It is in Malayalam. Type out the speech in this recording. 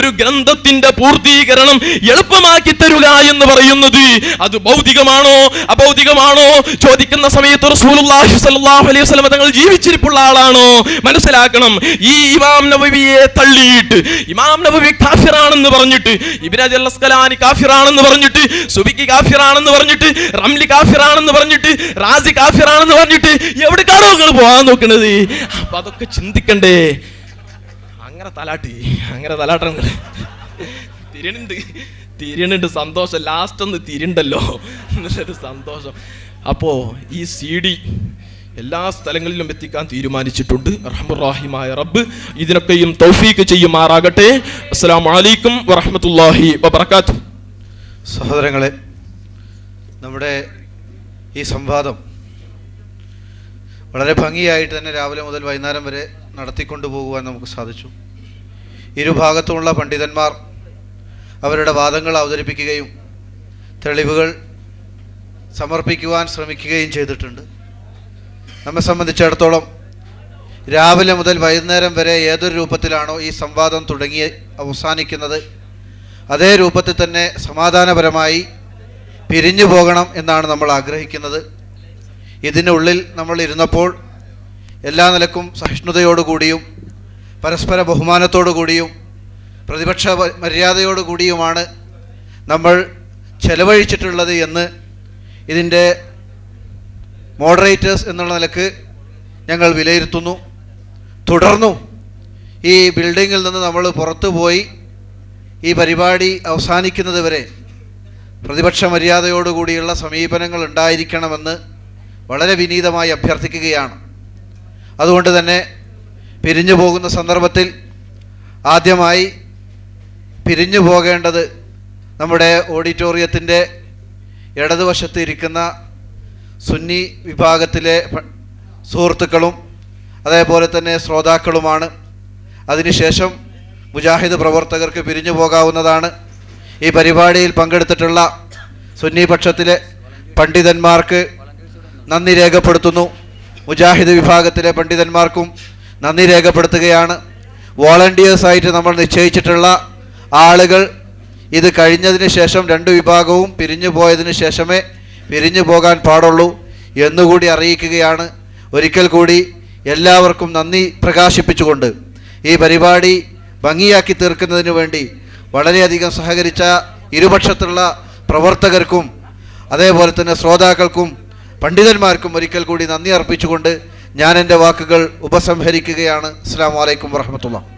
ഒരു ഗ്രന്ഥത്തിന്റെ പൂർത്തീകരണം എളുപ്പമാക്കി തരുക എന്ന് പറയുന്നത് അത് ഭൗതികമാണോ അഭൗതികമാണോ ചോദിക്കുന്ന സമയത്ത് റസൂലുള്ളാഹി സ്വല്ലല്ലാഹു അലൈഹി വസല്ലം തങ്ങൾ ജീവിച്ചിരിപ്പുള്ള ആളാണോ? മനസ്സിലാക്കണം. ഈ ഇമാം നവവിയെ തള്ളിയിട്ട് ഇമാം നവവി കാഫിറാണെന്ന് പറഞ്ഞിട്ട്, ഇബ്നു ഹജർ അസ്ഖലാനി കാഫിറാണെന്ന് പറഞ്ഞിട്ട്, സുബിക്കി കാഫിറാണെന്ന് പറഞ്ഞിട്ട്, റംലി കാഫിറാണെന്ന് പറഞ്ഞിട്ട്, റാസി കാഫിറാണെന്ന് പറഞ്ഞിട്ട് എവിടേക്കാണോ നിങ്ങൾ പോകാൻ നോക്കുന്നത്? അപ്പൊ അതൊക്കെ ചിന്തിക്കണ്ടേ? അങ്ങനെ തലാട്ടം തിരിയണുണ്ട് സന്തോഷം. ലാസ്റ്റ് ഒന്ന് തിരിണ്ടല്ലോ എന്നൊരു സന്തോഷം. അപ്പോ ഈ CD എല്ലാ സ്ഥലങ്ങളിലും എത്തിക്കാൻ തീരുമാനിച്ചിട്ടുണ്ട്. റഹ്മാനായ റബ്ബ് ഇതിനൊക്കെയും തൗഫീക്ക് ചെയ്യുമാറാകട്ടെ. അസ്സലാമു അലൈക്കും വറഹ്മത്തുള്ളാഹി വബറകാതുഹു. സഹോദരങ്ങളെ, നമ്മുടെ ഈ സംവാദം വളരെ ഭംഗിയായിട്ട് തന്നെ രാവിലെ മുതൽ വൈകുന്നേരം വരെ നടത്തിക്കൊണ്ടു പോകുവാൻ നമുക്ക് സാധിച്ചു. ഇരുഭാഗത്തുമുള്ള പണ്ഡിതന്മാർ അവരുടെ വാദങ്ങൾ അവതരിപ്പിക്കുകയും തെളിവുകൾ സമർപ്പിക്കുവാൻ ശ്രമിക്കുകയും ചെയ്തിട്ടുണ്ട്. നമ്മെ സംബന്ധിച്ചിടത്തോളം രാവിലെ മുതൽ വൈകുന്നേരം വരെ ഏതൊരു രൂപത്തിലാണോ ഈ സംവാദം തുടങ്ങി അവസാനിക്കുന്നത് അതേ രൂപത്തിൽ തന്നെ സമാധാനപരമായി പിരിഞ്ഞു പോകണം എന്നാണ് നമ്മൾ ആഗ്രഹിക്കുന്നത്. ഇതിനുള്ളിൽ നമ്മൾ ഇരുന്നപ്പോൾ എല്ലാ നിലക്കും സഹിഷ്ണുതയോടുകൂടിയും പരസ്പര ബഹുമാനത്തോടു കൂടിയും പ്രതിപക്ഷ മര്യാദയോടുകൂടിയുമാണ് നമ്മൾ ചെലവഴിച്ചിട്ടുള്ളത് എന്ന് ഇതിൻ്റെ മോഡറേറ്റേഴ്സ് എന്നുള്ള നിലക്ക് ഞങ്ങൾ വിലയിരുത്തുന്നു. തുടർന്നും ഈ ബിൽഡിങ്ങിൽ നിന്ന് നമ്മൾ പുറത്തു പോയി ഈ പരിപാടി അവസാനിക്കുന്നത് വരെ പ്രതിപക്ഷ മര്യാദയോടുകൂടിയുള്ള സമീപനങ്ങൾ ഉണ്ടായിരിക്കണമെന്ന് വളരെ വിനീതമായി അഭ്യർത്ഥിക്കുകയാണ്. അതുകൊണ്ട് തന്നെ പിരിഞ്ഞു പോകുന്ന സന്ദർഭത്തിൽ ആദ്യമായി പിരിഞ്ഞു പോകേണ്ടത് നമ്മുടെ ഓഡിറ്റോറിയത്തിൻ്റെ ഇടതുവശത്ത് ഇരിക്കുന്ന സുന്നി വിഭാഗത്തിലെ സുഹൃത്തുക്കളും അതേപോലെ തന്നെ ശ്രോതാക്കളുമാണ്. അതിനുശേഷം മുജാഹിദ് പ്രവർത്തകർക്ക് പിരിഞ്ഞു പോകാവുന്നതാണ്. ഈ പരിപാടിയിൽ പങ്കെടുത്തിട്ടുള്ള സുന്നി പക്ഷത്തിലെ പണ്ഡിതന്മാർക്ക് നന്ദി രേഖപ്പെടുത്തുന്നു. മുജാഹിദ് വിഭാഗത്തിലെ പണ്ഡിതന്മാർക്കും നന്ദി രേഖപ്പെടുത്തുകയാണ്. വോളണ്ടിയേഴ്സായിട്ട് നമ്മൾ നിശ്ചയിച്ചിട്ടുള്ള ആളുകൾ ഇത് കഴിഞ്ഞതിന് ശേഷം രണ്ട് വിഭാഗവും പിരിഞ്ഞു പോയതിന് ശേഷമേ പിരിഞ്ഞു പോകാൻ പാടുള്ളൂ എന്നുകൂടി അറിയിക്കുകയാണ്. ഒരിക്കൽ കൂടി എല്ലാവർക്കും നന്ദി പ്രകാശിപ്പിച്ചുകൊണ്ട് ഈ പരിപാടി ഭംഗിയാക്കി തീർക്കുന്നതിന് വേണ്ടി വളരെയധികം സഹകരിച്ച ഇരുപക്ഷത്തുള്ള പ്രവർത്തകർക്കും അതേപോലെ തന്നെ ശ്രോതാക്കൾക്കും പണ്ഡിതന്മാർക്കും ഒരിക്കൽ കൂടി നന്ദി അർപ്പിച്ചുകൊണ്ട് ഞാൻ എൻ്റെ വാക്കുകൾ ഉപസംഹരിക്കുകയാണ്. അസ്സലാമു അലൈക്കും വറഹ്മത്തുള്ളാഹി.